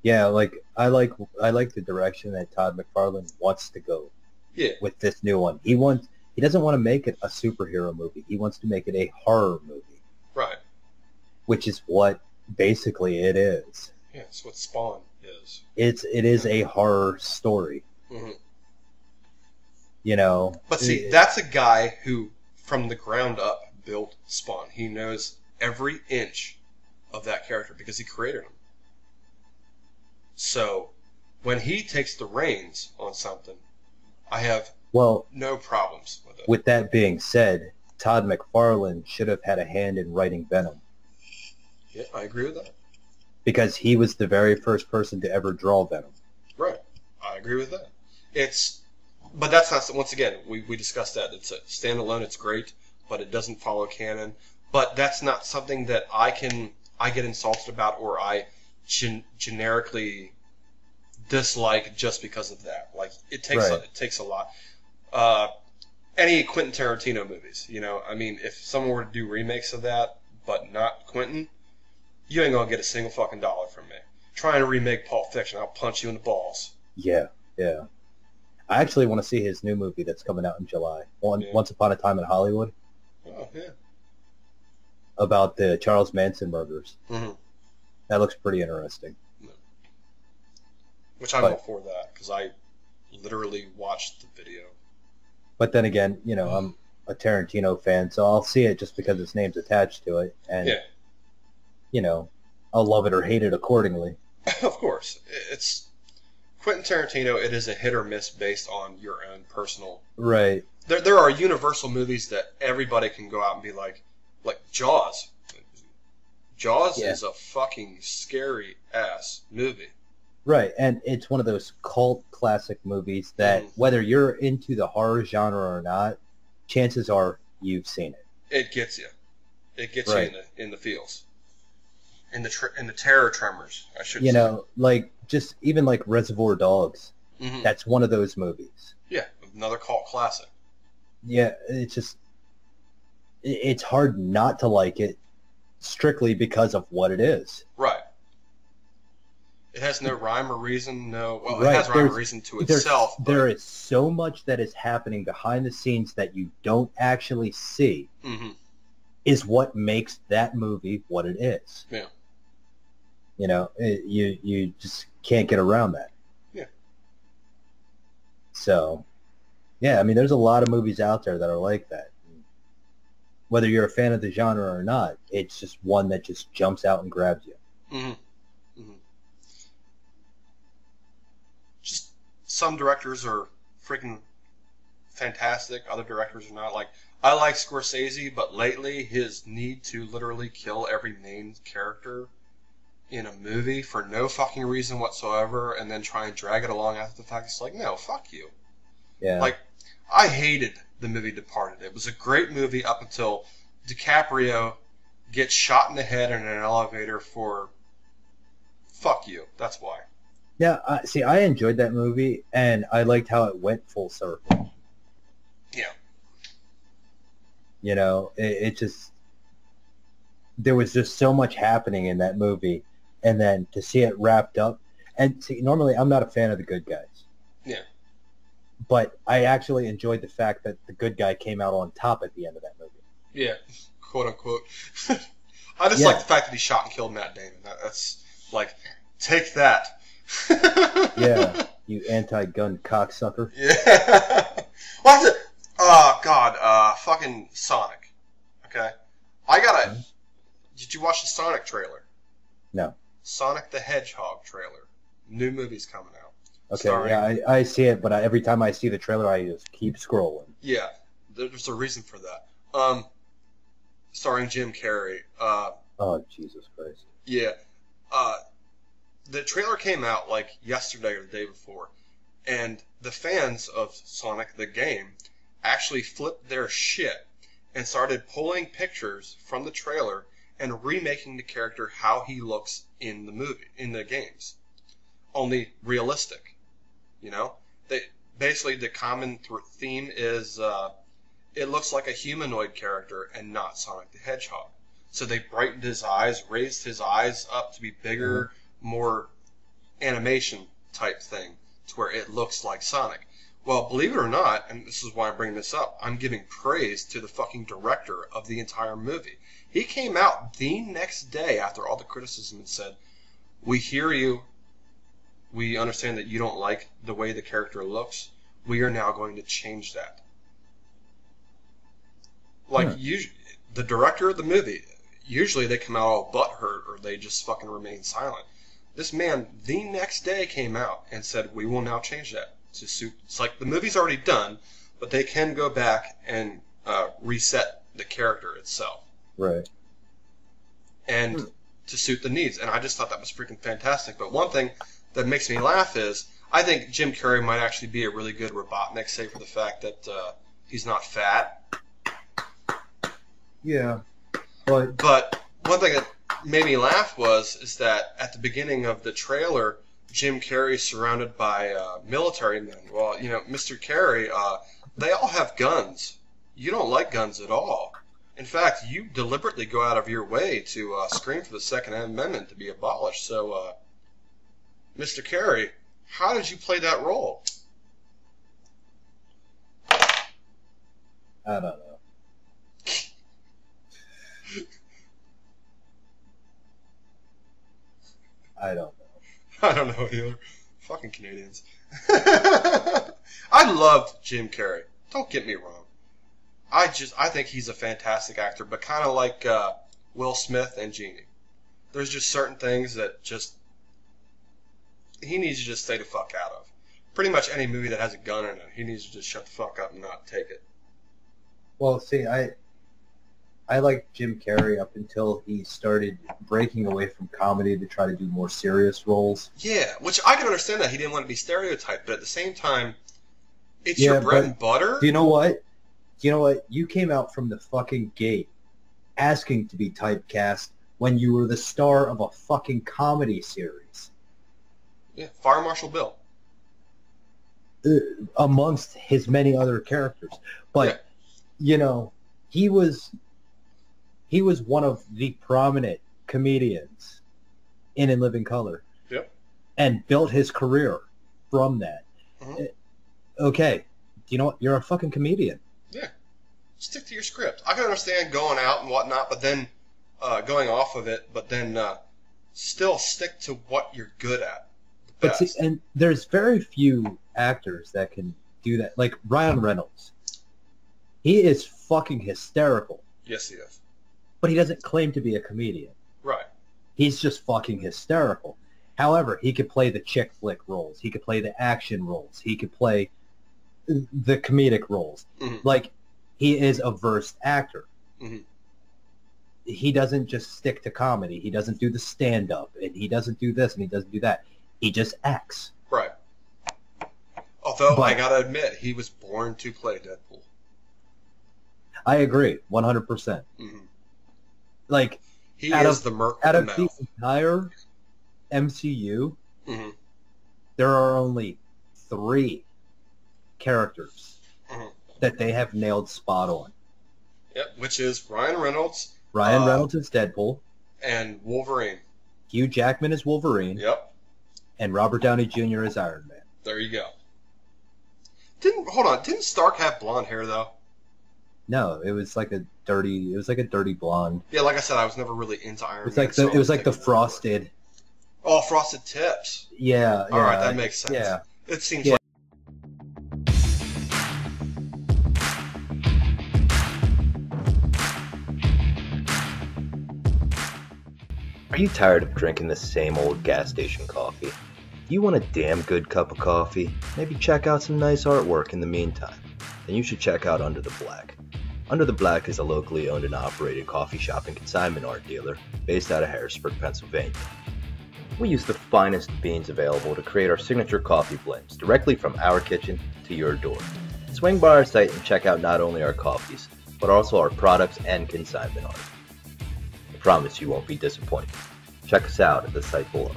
Yeah, like I like the direction that Todd McFarlane wants to go Yeah, with this new one. He doesn't want to make it a superhero movie. He wants to make it a horror movie, right. which is what basically it is. Yeah, that's what Spawn is. It is a horror story. Hmm. You know, But see, that's a guy who, from the ground up, built Spawn. He knows every inch of that character because he created him. So, when he takes the reins on something, I have well, no problems with it. with that being said, Todd McFarlane should have had a hand in writing Venom Yeah, I agree with that. because he was the very first person to ever draw Venom. Right. I agree with that. It's, but that's not, once again, we discussed that. It's a standalone, it's great, but it doesn't follow canon. But that's not something that I get insulted about or I generically dislike just because of that. Like, Right. it takes a lot. Uh, any Quentin Tarantino movies, I mean, if someone were to do remakes of that, but not Quentin, you ain't gonna get a single fucking dollar from me. Trying to remake Pulp Fiction, I'll punch you in the balls. Yeah, yeah. I actually want to see his new movie that's coming out in July. Yeah. Once Upon a Time in Hollywood, Oh, yeah. about the Charles Manson murders. Hmm. That looks pretty interesting. Which I'm all But for that, because I literally watched the video. but then again, I'm a Tarantino fan, so I'll see it just because his name's attached to it, and Yeah, you know, I'll love it or hate it accordingly. of course. It's Quentin Tarantino, it is a hit or miss based on your own personal. Right. There are universal movies that everybody can go out and be like Jaws. Jaws Yeah. is a fucking scary ass movie. Right, and it's one of those cult classic movies that Mhm. whether you're into the horror genre or not, chances are you've seen it. It gets you. It gets you Right. in the feels. In the terror tremors, I should say. Like just even like Reservoir Dogs. Hmm. That's one of those movies. Yeah, another cult classic. Yeah, it's hard not to like it strictly because of what it is. Right. It has no rhyme or reason. No, well, it Right. has rhyme or reason to itself, There but is so much that is happening behind the scenes that you don't actually see hmm, is what makes that movie what it is. yeah, You just can't get around that. yeah, So, yeah, I mean, there's a lot of movies out there that are like that. Whether you're a fan of the genre or not, it's just one that just jumps out and grabs you. hmm, hmm. Just some directors are freaking fantastic. Other directors are not. Like I like Scorsese, but lately his need to literally kill every main character in a movie for no fucking reason whatsoever, and then try and drag it along after the fact. It's like, no, fuck you. Yeah. Like, I hated the movie Departed. It was a great movie up until DiCaprio gets shot in the head in an elevator for fuck you. That's why. Yeah, see, I enjoyed that movie, and I liked how it went full circle. Yeah. It just, there was just so much happening in that movie, and then to see it wrapped up, and see, normally I'm not a fan of the good guys, Yeah. but I actually enjoyed the fact that the good guy came out on top at the end of that movie. Yeah. Quote unquote. I just Yeah. like the fact that he shot and killed Matt Damon. That's like, take that. Yeah, you anti-gun cocksucker. Yeah. What's it? Oh God. Fucking Sonic. Okay. I gotta. Hmm? Did you watch the Sonic trailer? No. Sonic the Hedgehog trailer. New movie's coming out. Okay, Starring, yeah, I see it, but every time I see the trailer, I just keep scrolling. yeah. There's a reason for that. Starring Jim Carrey. Oh, Jesus Christ. Yeah. The trailer came out like yesterday or the day before, and the fans of Sonic the game actually flipped their shit and started pulling pictures from the trailer and remaking the character how he looks in the movie, in the games. Only realistic. They basically the common theme is it looks like a humanoid character and not Sonic the Hedgehog. So they brightened his eyes, raised his eyes up to be bigger, more animation type thing to where it looks like Sonic. Well, believe it or not, and this is why I'm bringing this up, I'm giving praise to the fucking director of the entire movie. He came out the next day after all the criticism and said, "We hear you. We understand that you don't like the way the character looks. We are now going to change that." Like, the director of the movie, usually they come out all butthurt or they just fucking remain silent. This man, the next day, came out and said, "We will now change that to suit." It's like the movie's already done, but they can go back and reset the character itself. Right. And to suit the needs. And I just thought that was freaking fantastic. But one thing that makes me laugh is I think Jim Carrey might actually be a really good Robotnik, save for the fact that he's not fat. Yeah. But one thing that made me laugh is that at the beginning of the trailer, Jim Carrey's surrounded by military men. Well, you know, Mr. Carrey, they all have guns. You don't like guns at all. In fact, you deliberately go out of your way to scream for the Second Amendment to be abolished. So, Mr. Carrey, how did you play that role? I don't know. I don't know. I don't know either. Fucking Canadians. I loved Jim Carrey. Don't get me wrong. I think he's a fantastic actor, but kind of like Will Smith and Genie. There's just certain things that just he needs to just stay the fuck out of. Pretty much any movie that has a gun in it, he needs to just shut the fuck up and not take it. Well, see, I liked Jim Carrey up until he started breaking away from comedy to try to do more serious roles. Yeah, which I can understand that he didn't want to be stereotyped, but at the same time, it's your bread and butter. Do you know what? You came out from the fucking gate asking to be typecast when you were the star of a fucking comedy series. Yeah, Fire Marshal Bill. Amongst his many other characters. But, you know, he was one of the prominent comedians in Living Color. Yep. And built his career from that. Mm-hmm. Okay. You know what? You're a fucking comedian. Yeah. Stick to your script. I can understand going out and whatnot, but then going off of it, but then still stick to what you're good at. But see, and there's very few actors that can do that. Like Ryan Reynolds. He is fucking hysterical. Yes, he is. But he doesn't claim to be a comedian. Right. He's just fucking hysterical. However, he could play the chick flick roles. He could play the action roles. He could play the comedic roles. Mm-hmm. Like, he is a versed actor. Mm-hmm. He doesn't just stick to comedy. He doesn't do the stand-up, and he doesn't do this, and he doesn't do that. He just acts. Right. Although, I gotta admit, he was born to play Deadpool. I agree, 100%. Mm-hmm. Like, he is the merc out of the entire MCU, mm-hmm. there are only 3 characters mm-hmm. that they have nailed spot on. Yep, which is Ryan Reynolds. Ryan Reynolds is Deadpool. And Wolverine. Hugh Jackman is Wolverine. Yep. And Robert Downey Jr. is Iron Man. There you go. Didn't Stark have blonde hair though? No, it was like a dirty blonde. Yeah, like I said, I was never really into Iron Man. It was like the frosted. Oh, frosted tips. Yeah. All right, that makes sense. Yeah. It seems like. Are you tired of drinking the same old gas station coffee? Do you want a damn good cup of coffee? Maybe check out some nice artwork in the meantime. Then you should check out Under the Black. Under the Black is a locally owned and operated coffee shop and consignment art dealer based out of Harrisburg, Pennsylvania. We use the finest beans available to create our signature coffee blends directly from our kitchen to your door. Swing by our site and check out not only our coffees, but also our products and consignment art. I promise you won't be disappointed. Check us out at the site below.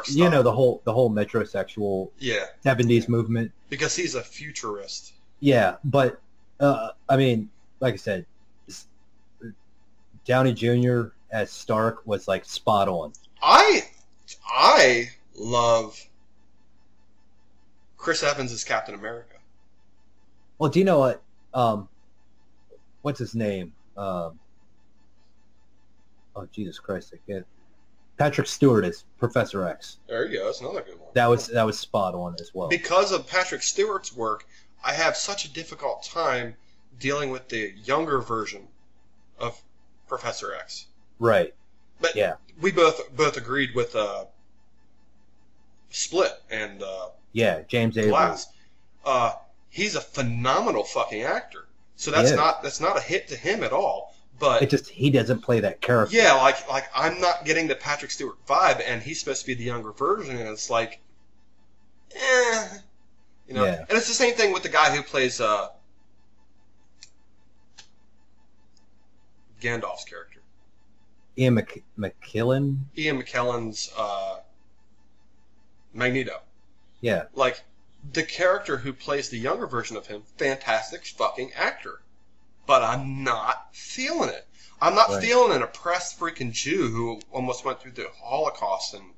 You know, the whole metrosexual 70s movement. Because he's a futurist. Yeah, but I mean, like I said, s- Downey Jr. as Stark was like spot on. I love Chris Evans as Captain America. Well, do you know what? What's his name? Oh Jesus Christ! I can't. Patrick Stewart as Professor X. There you go. That's another good one. That was spot on as well. Because of Patrick Stewart's work, I have such a difficult time dealing with the younger version of Professor X. Right. But Yeah. we both agreed with Split and Yeah. James Avery. Glass. He's a phenomenal fucking actor. So He is. that's not a hit to him at all. But It just he doesn't play that character. yeah, like I'm not getting the Patrick Stewart vibe, and he's supposed to be the younger version, and it's like, you know. Yeah. And it's the same thing with the guy who plays Gandalf's character, Ian McKellen. Ian McKellen's Magneto. Yeah. Like the character who plays the younger version of him, fantastic fucking actor. But I'm not feeling it. I'm not Right. feeling an oppressed freaking Jew who almost went through the Holocaust and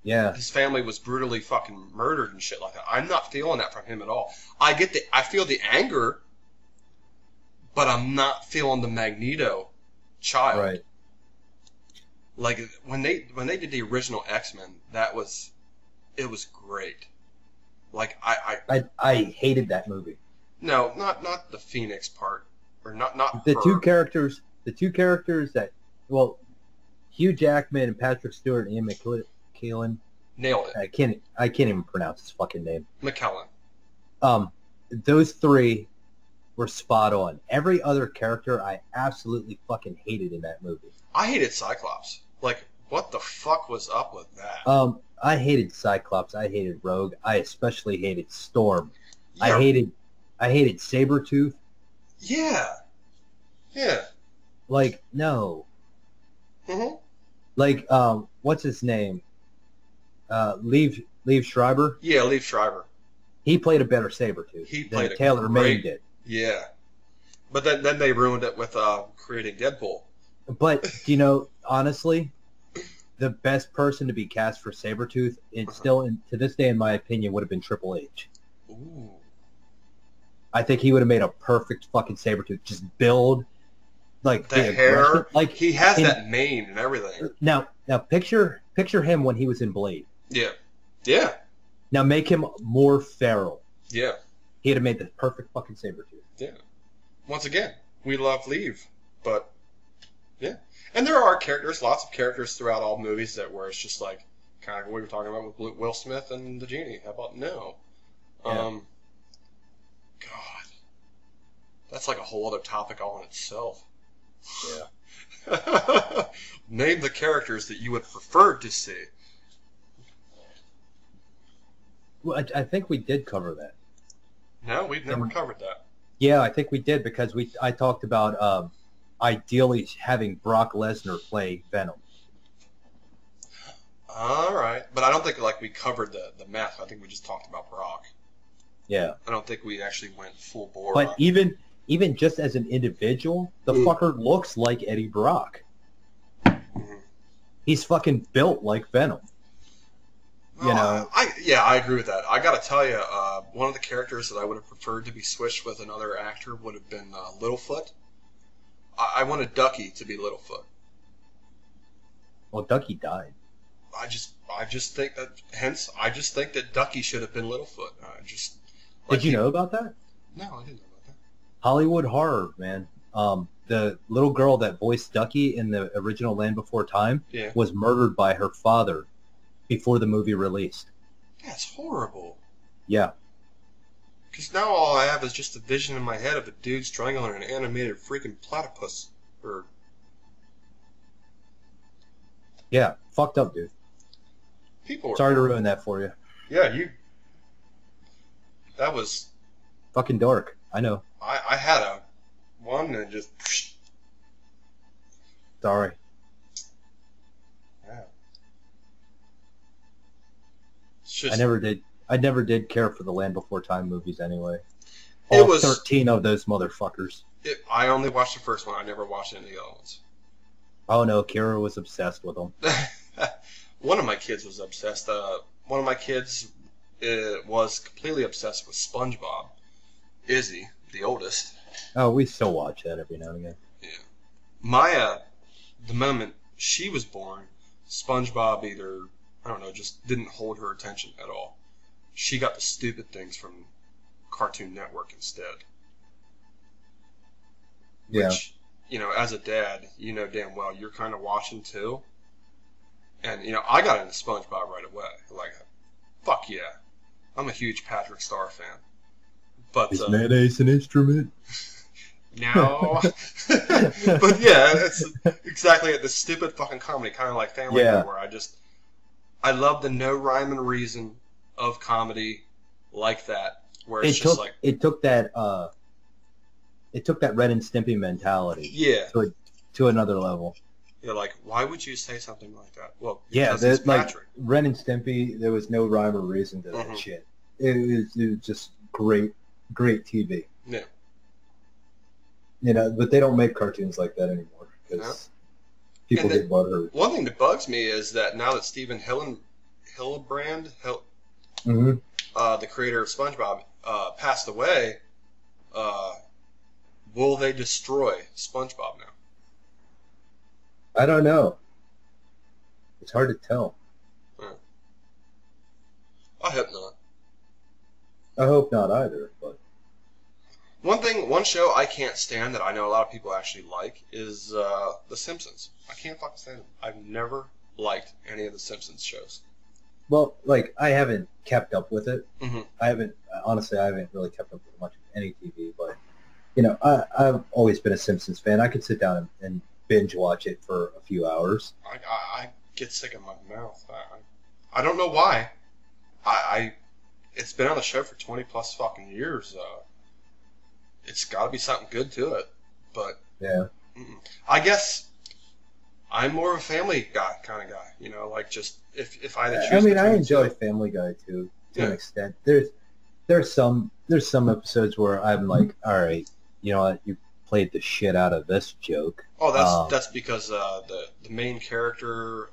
Yeah. his family was brutally fucking murdered and shit like that. I'm not feeling that from him at all. I feel the anger, but I'm not feeling the Magneto child. Right. Like when they did the original X-Men, it was great. Like I hated that movie. no, not the Phoenix part. Or not The her. two characters that, well, Hugh Jackman and Patrick Stewart and Ian McKellen. Nailed it. I can't even pronounce his fucking name. McKellen. Those three were spot on. Every other character I absolutely fucking hated in that movie. I hated Cyclops. Like, what the fuck was up with that? I hated Cyclops. I hated Rogue. I especially hated Storm. Yeah. I hated Sabretooth. Yeah. Yeah. Like, no. Mm-hmm. Like, what's his name? Liev Schreiber. Yeah, Liev Schreiber. He played a better Sabretooth He than played a Taylor Mane great- did. Yeah. But then they ruined it with creating Deadpool. But, you know, honestly, the best person to be cast for Sabretooth, to this day, in my opinion, would have been Triple H. Ooh. I think he would have made a perfect fucking Sabretooth. Just build, like, The hair. aggression. Like, He has in- that mane and everything. Now picture him when he was in Blade. Yeah. Yeah. Now make him more feral. Yeah. He'd have made the perfect fucking Sabretooth. Yeah. Once again, we love Liev, but yeah. And there are characters, lots of characters throughout all movies that where it's just like kind of what we were talking about with Will Smith and the genie. How about no? Yeah. God, that's like a whole other topic all in itself. Yeah. Name the characters that you would prefer to see. Well, I think we did cover that. No, we've never covered that. Yeah, I think we did because I talked about ideally having Brock Lesnar play Venom. All right, but I don't think like we covered the math. I think we just talked about Brock. Yeah. I don't think we actually went full bore. But on- even just as an individual, the fucker looks like Eddie Brock. Mhm. He's fucking built like Venom. You know. I agree with that. I got to tell you, one of the characters that I would have preferred to be switched with another actor would have been Littlefoot. I wanted Ducky to be Littlefoot. Well, Ducky died. I just think that. Hence, I just think that Ducky should have been Littlefoot. Did you know about that? No, I didn't know about that. Hollywood horror, man. The little girl that voiced Ducky in the original Land Before Time Yeah, was murdered by her father before the movie released. that's horrible. Yeah. Because now all I have is just a vision in my head of a dude strangling an animated freaking platypus. Or Yeah. Fucked up, dude. people are. Sorry to ruin that for you. Yeah, you. That was. Fucking dark. I know. I had a one and just. Sorry. Yeah. It's just, I never did care for the Land Before Time movies anyway. All 13 of those motherfuckers. I only watched the first one. I never watched any of the other ones. Oh no, Kira was obsessed with them. One of my kids was obsessed. One of my kids was completely obsessed with SpongeBob. Izzy, the oldest. Oh, we still watch that every now and again. Yeah. Maya, the moment she was born, SpongeBob either, I don't know, just didn't hold her attention at all. She got the stupid things from Cartoon Network instead. Yeah. Which, you know, as a dad, you know damn well you're kind of watching too. And, you know, I got into SpongeBob right away. Like, fuck yeah. I'm a huge Patrick Star fan. But, is mayonnaise an instrument? No. But yeah, it's exactly the stupid fucking comedy, kind of like Family Guy, where I love the no rhyme and reason of comedy like that, where it's just like... It took that Ren and Stimpy mentality to another level. You're like, why would you say something like that? Well, yeah, there's like Ren and Stimpy, there was no rhyme or reason to that shit. It was just great TV. Yeah. You know, but they don't make cartoons like that anymore because people get butthurt. One thing that bugs me is that now that Stephen Hillenbrand, the creator of SpongeBob, passed away, will they destroy SpongeBob now? I don't know. It's hard to tell. I hope not. I hope not either, but... One show I can't stand that I know a lot of people actually like is The Simpsons. I can't fucking stand them. I've never liked any of the Simpsons shows. Well, like, I haven't kept up with it. Mm-hmm. I haven't really kept up with much of any TV, but, you know, I've always been a Simpsons fan. I could sit down and binge watch it for a few hours. I get sick in my mouth. I don't know why. It's been on the show for 20 plus fucking years. It's got to be something good to it, but yeah, I guess I'm more of a Family Guy kind of guy. You know, like just if I had to choose. I mean, I enjoy Family Guy too to an extent. There's some episodes where I'm like, all right, you know what, you played the shit out of this joke. Oh, that's because the main character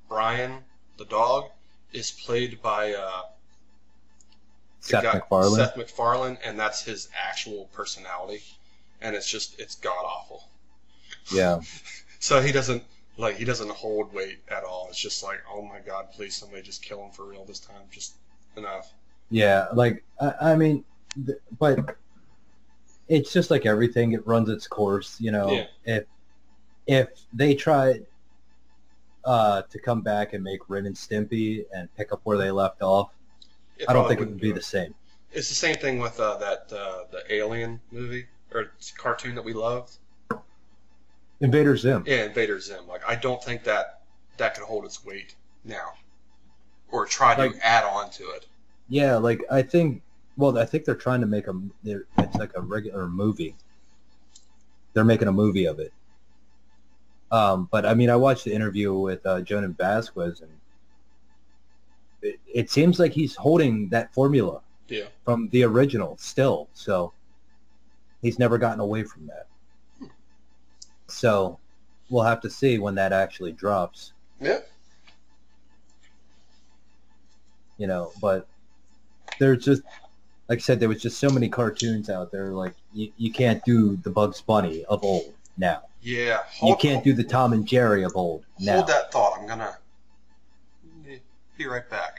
Brian the dog is played by Seth MacFarlane, and that's his actual personality, and it's god awful. Yeah. So he doesn't hold weight at all. It's just like, oh my god, please somebody just kill him for real this time. Just enough. Yeah, like I mean, but it's just like everything. It runs its course, you know. Yeah. If they tried to come back and make Ren and Stimpy and pick up where they left off, I don't think it would be the same. It's the same thing with the Alien movie or cartoon that we loved. Invader Zim. Yeah, Invader Zim. Like, I don't think that can hold its weight now, or try to add on to it. Yeah, like I think they're trying to make it's like a regular movie. They're making a movie of it. But I mean, I watched the interview with Jonan Vasquez, and it seems like he's holding that formula from the original still. So he's never gotten away from that. So we'll have to see when that actually drops. Yeah. You know, but there's just, like I said, there was just so many cartoons out there. Like, you can't do the Bugs Bunny of old now. Yeah. You can't do the Tom and Jerry of old now. Hold that thought. I'm going to be right back.